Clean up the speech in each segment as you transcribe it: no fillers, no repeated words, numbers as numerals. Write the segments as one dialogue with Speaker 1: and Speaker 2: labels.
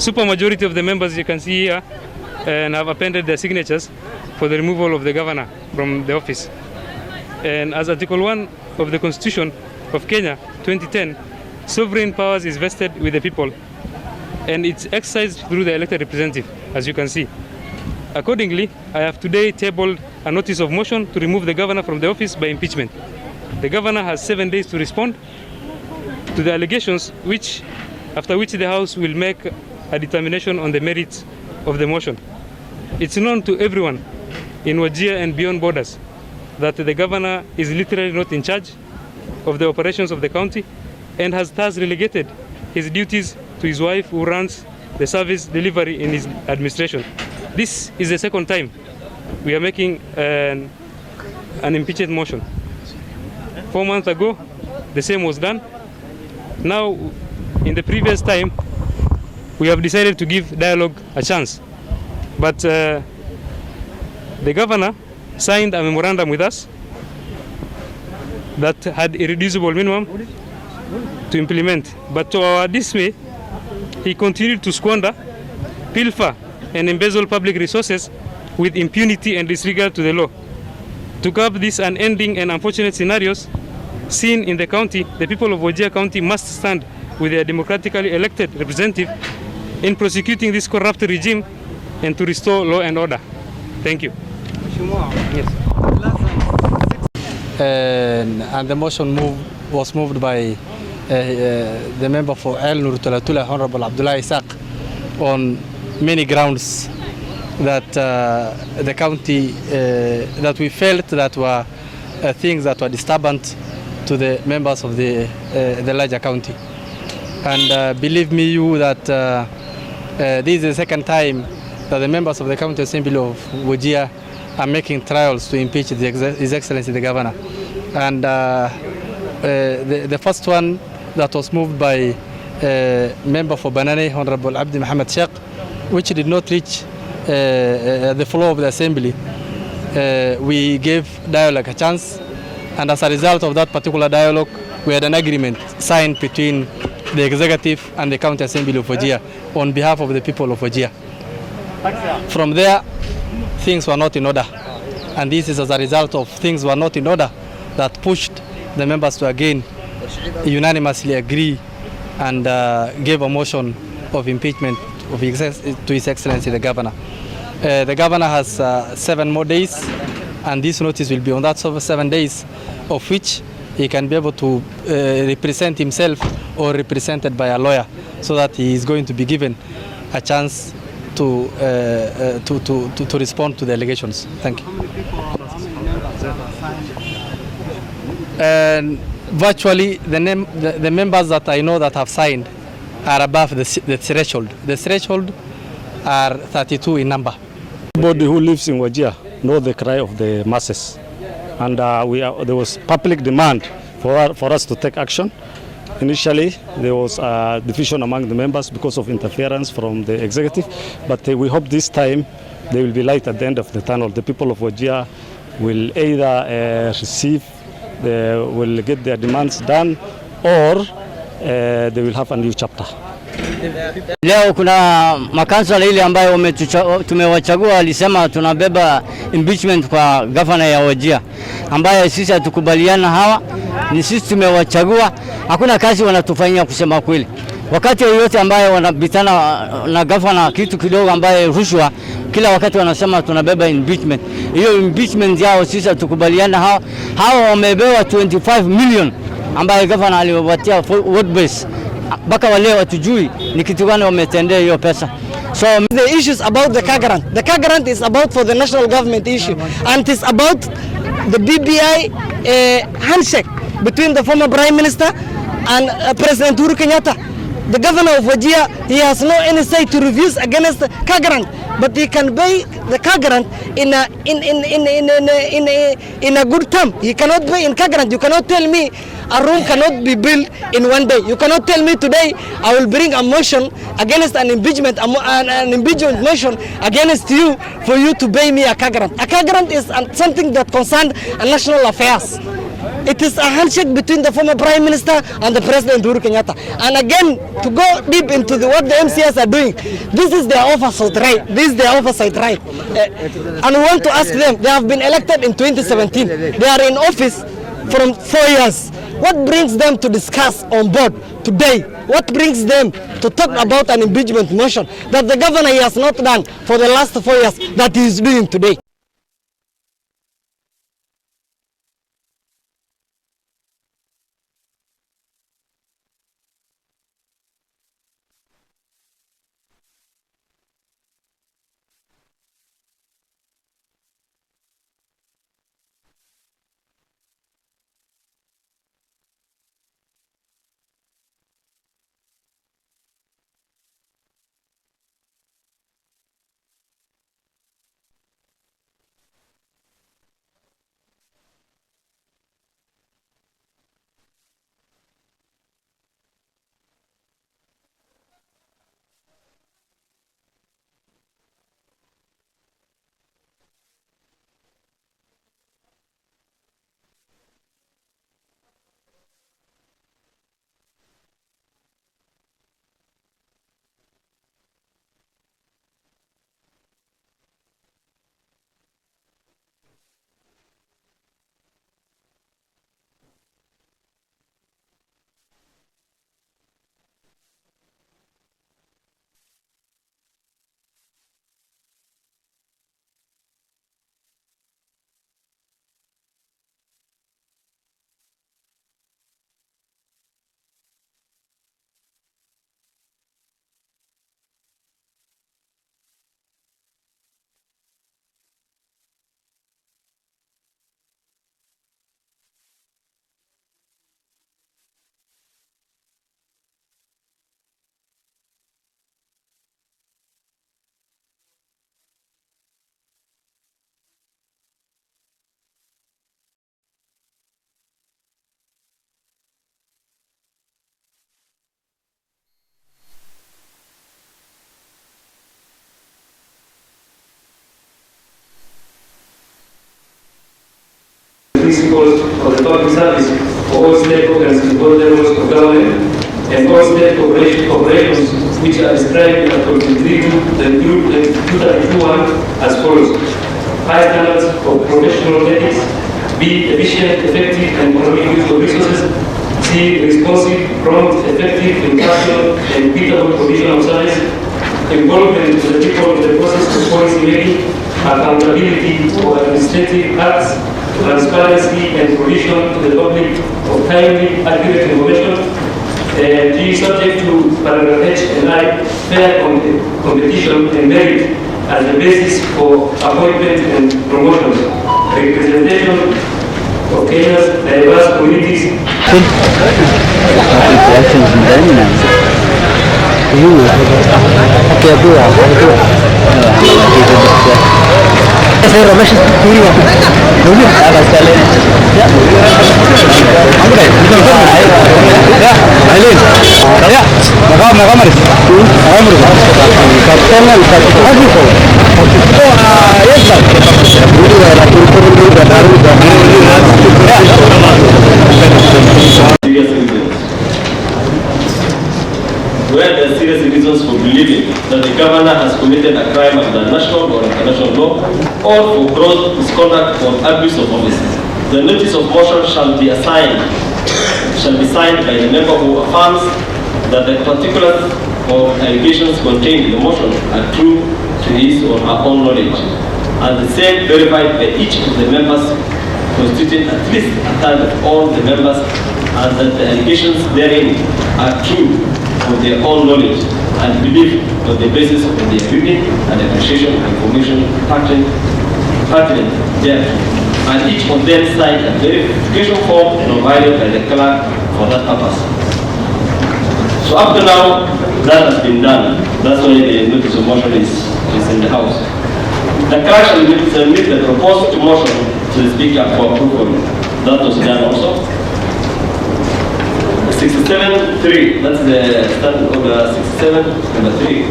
Speaker 1: super majority of the members you can see here and have appended their signatures for the removal of the governor from the office. And as Article 1 of the Constitution of Kenya 2010, sovereign powers is vested with the people and it's exercised through the elected representative, as you can see. Accordingly, I have today tabled a notice of motion to remove the governor from the office by impeachment. The governor has 7 days to respond to the allegations, after which the House will make a determination on the merits of the motion. It's known to everyone in Wajir and beyond borders that the governor is literally not in charge of the operations of the county and has thus relegated his duties to his wife, who runs the service delivery in his administration. This is the second time we are making an impeachment motion. 4 months ago, the same was done. Now, in the previous time, we have decided to give dialogue a chance. But the governor signed a memorandum with us that had irreducible minimum to implement. But to our dismay, he continued to squander, pilfer, and embezzle public resources with impunity and disregard to the law. To curb these unending and unfortunate scenarios seen in the county, the people of Wajir County must stand with their democratically elected representative in prosecuting this corrupt regime and to restore law and order. Thank you. Yes.
Speaker 2: And the motion was moved by the member for El Nur Tulatula, Honorable Abdullah Isaq, on many grounds that the county, that we felt that were things that were disturbant to the members of the larger county. And believe me you that this is the second time that the members of the County Assembly of Wajir are making trials to impeach His Excellency the Governor. And the first one that was moved by member for Banane, Honorable Abdi Muhammad Sheikh, which did not reach the floor of the Assembly. We gave dialogue a chance, and as a result of that particular dialogue, we had an agreement signed between the Executive and the County Assembly of Wajir on behalf of the people of Wajir. From there, things were not in order, and this is as a result of things were not in order that pushed the members to again unanimously agree and gave a motion of impeachment to His Excellency the Governor. The Governor has 7 more days, and this notice will be on that 7 days, of which he can be able to represent himself or represented by a lawyer, so that he is going to be given a chance to respond to the allegations. Thank you. And virtually the members that I know that have signed are above the threshold. The threshold are 32 in number.
Speaker 3: Everybody who lives in Wajir knows the cry of the masses, and there was public demand for us to take action. Initially, there was a division among the members because of interference from the executive, but we hope this time there will be light at the end of the tunnel. The people of Wajir will either will get their demands done, or they will have a new chapter.
Speaker 4: Leo kuna makansala ile ambayo tumewachagua walisema tunabeba impeachment kwa governor ya Wajir, ambaye sisi hatukubaliana. Hawa ni sisi tumewachagua, hakuna kazi wanatufanyia kusema kweli. Wakati yote ambayo wanabitana na governor kitu kidogo ambaye rushwa, kila wakati wanasema tunabeba impeachment. Hiyo impeachment yao sisi hatukubaliana. Hawa wamebewa 25 million ambaye governor aliwapatia world base. Baka wale watujui ni kitu gani wametendea hiyo pesa.
Speaker 5: So the issues about the car grant. The car grant is about for the national government issue, and it is about the BBI handshake between the former Prime Minister and President Uhuru Kenyatta. The governor of Wajir, he has no any say to refuse against the car grant, but he can pay the car grant in a good term. He cannot pay in car grant. You cannot tell me a room cannot be built in 1 day. You cannot tell me today I will bring a motion against an impeachment motion against you for you to pay me a car grant. A car grant is something that concerns national affairs. It is a handshake between the former Prime Minister and the President Uhuru Kenyatta. And again, to go deep into what the MCS are doing, this is their oversight right. This is their oversight right. And we want to ask them, they have been elected in 2017. They are in office from 4 years. What brings them to discuss on board today? What brings them to talk about an impeachment motion that the governor has not done for the last 4 years that he is doing today?
Speaker 1: Principles of the public service for all stakeholders in both levels of government and all state operations which are described in Article 231 as follows. High standards of professional ethics, be efficient, effective and economic use of resources, C. Responsive, prompt, effective, impartial and equitable provision of service, involvement of the people in the process of policy making, accountability for administrative acts, transparency and provision to the public of timely, accurate information, G, subject to paragraph H and I, fair competition and merit as the basis for appointment and promotion, representation of Kenya's diverse communities.
Speaker 6: Where there are serious reasons for believing that the governor has committed a crime under national or international law or for gross misconduct or abuse of office, the notice of motion shall be signed by the member who affirms that the particulars or allegations contained in the motion are true to his or her own knowledge, and the same verified by each of the members constituting at least a third of all the members, and that the allegations therein are true of their own knowledge and belief on the basis of their reading and appreciation of information pertinent thereto, and each of them signed a verification form provided by the clerk for that purpose. So up to now, that has been done. That's why the notice of motion is in the House. The clerk shall submit the proposed motion to the Speaker for approval. That was done also. 67.3, that's the standard order 67, number 3.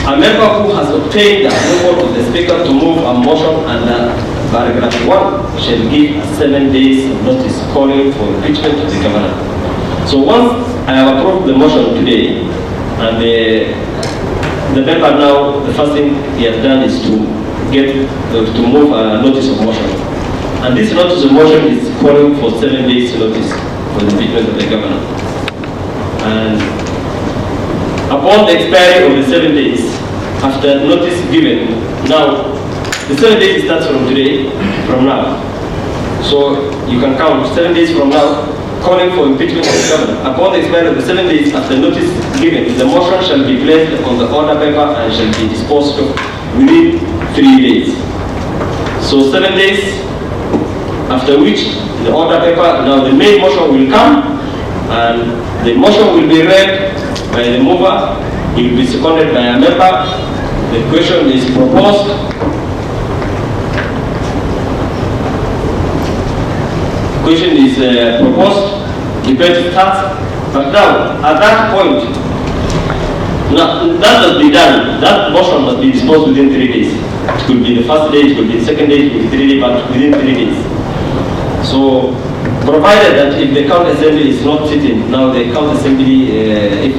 Speaker 6: A member who has obtained the approval of the Speaker to move a motion under paragraph 1 shall give 7 days notice calling for impeachment of the governor. So once I have approved the motion today, and the member now, the first thing he has done is to move a notice of motion. And this notice of motion is calling for 7 days notice for the impeachment of the governor. And upon the expiry of the 7 days, after notice given, now the 7 days starts from today, from now. So you can count 7 days from now, calling for impeachment of the governor. Upon the expiry of the 7 days after notice given, the motion shall be placed on the order paper and shall be disposed of within 3 days. So 7 days, after which the order paper, now the main motion will come, and the motion will be read by the mover. It will be seconded by a member. The question is proposed. Question is proposed. Debate starts. But now, at that point, now, that must be done. That motion must be disposed within 3 days. It could be the first day, it could be the second day, it could be 3 days, but within 3 days. So, provided that if the county assembly is not sitting, now the county assembly,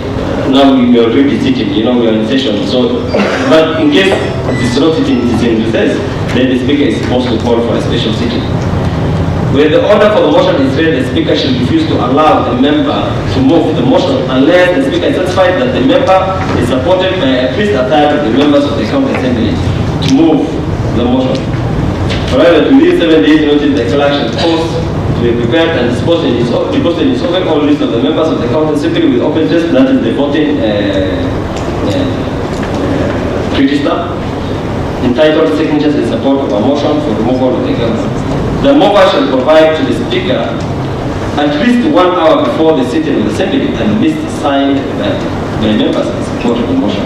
Speaker 6: now we are already sitting, we are in session. So, but in case it is not sitting, it is in recess, then the speaker is supposed to call for a special sitting. When the order for the motion is read, the speaker shall refuse to allow the member to move the motion unless the speaker is satisfied that the member is supported by at least a third of the members of the county assembly to move the motion. Provided within 7 days notice, the collection post to be prepared and deposited in its overall list of the members of the county assembly with open test, that is the voting register, entitled signatures in support of a motion for removal of the governor. The mover shall provide to the speaker at least 1 hour before the sitting of the assembly and list signed by members in support of the motion.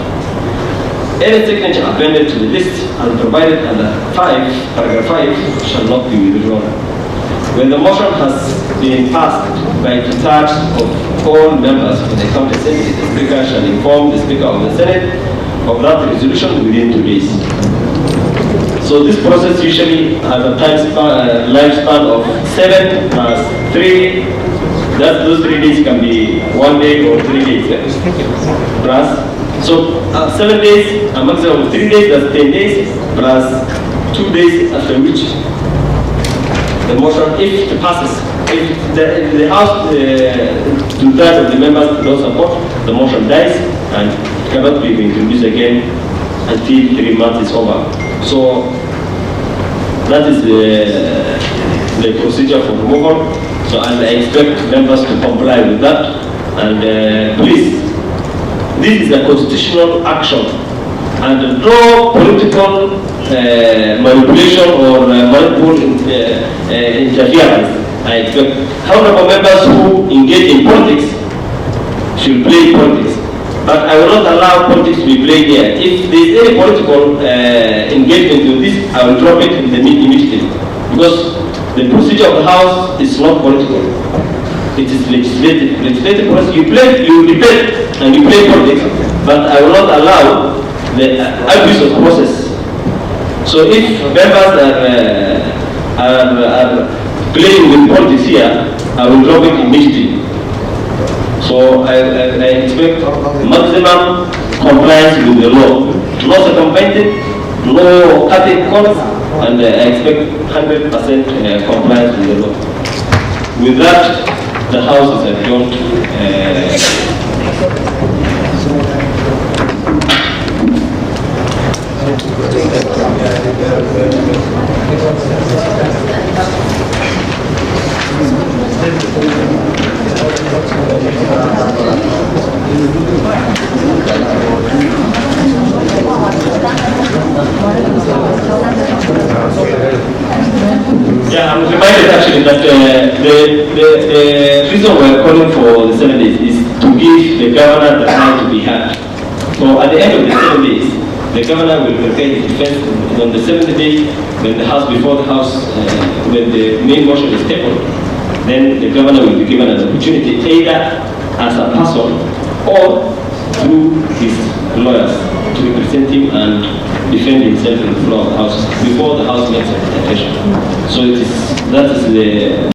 Speaker 6: Any signature appended to the list and provided under paragraph 5 shall not be withdrawn. When the motion has been passed by 2/3 of all members of the county assembly, the speaker shall inform the speaker of the Senate of that resolution within 2 days. So this process usually has a lifespan of 7 plus 3. Those 3 days can be 1 day or 3 days. Plus, so 7 days, a maximum of 3 days, that's 10 days, plus 2 days after which the motion, if it passes, if the House, 2/3 of the members don't support, the motion dies and cannot be introduced again until 3 months is over. So that is the procedure for removal. So and I expect members to comply with that. And please, this is a constitutional action, and no political manipulation or multiple interference. I expect honorable members who engage in politics should play politics. But I will not allow politics to be played here. If there is any political engagement with this, I will drop it in the immediately. Because the procedure of the House is not political. It is legislative. Legislative process, you debate and you play politics. But I will not allow the abuse of process. So if members are playing with politics here, I will drop it immediately. So I expect maximum compliance with the law. No circumventing, no cutting corners, and I expect 100% compliance with the law. With that, the House is adjourned. Yeah, I'm reminded actually that the reason we're calling for the 7 days is to give the governor the time to be heard. So at the end of the 7 days, the governor will prepare his defense. On the 7th day, when the House, before the House, when the main motion is tabled, then the governor will be given an opportunity either as a person or through his lawyers to represent him and defend himself in the floor of the House before the House makes a presentation. So that is the